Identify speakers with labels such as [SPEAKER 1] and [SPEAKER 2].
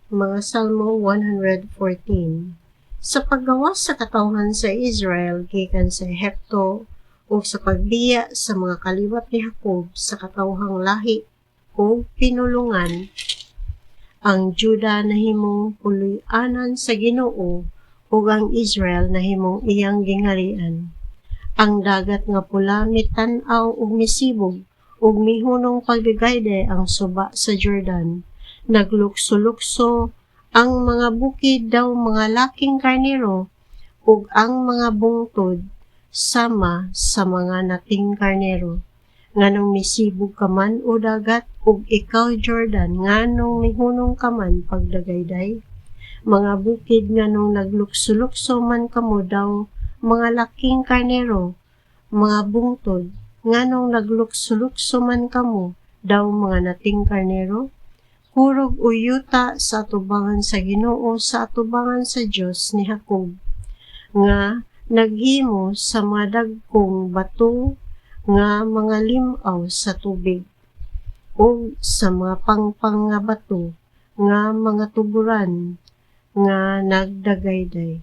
[SPEAKER 1] Mga Salmo 114. Sa paggawas sa katawhan sa Israel gikan sa Ehipto ug sa pagbiya sa mga kaliwat ni Jacob sa katawhang lahi ug pinulungan, ang Juda nahimong puloy-anan sa Ginoo ug ang Israel nahimong iyang gingharian. Ang dagat nga pula mitan-aw ug misibog ug mihunong pagdagayday ang suba sa Jordan. Naglukso-lukso ang mga bukid daw mga laking karnero ug ang mga bungtod sama sa mga nating karnero. Nganong misibog ka man o dagat ug ikaw Jordan nganong mihunong ka man pagdagayday? Mga bukid nganong naglukso-lukso man kamo daw mga laking karnero, mga bungtod nganong naglukso-lukso man kamo daw mga nating karnero? Hurog uyuta sa atubangan sa Ginoo, sa atubangan sa Dios ni Jacob, nga naghimo sa mga dagkong bato nga mga limaw sa tubig, ug sa mga pangpang nga bato nga mga tuburan nga nagdagayday.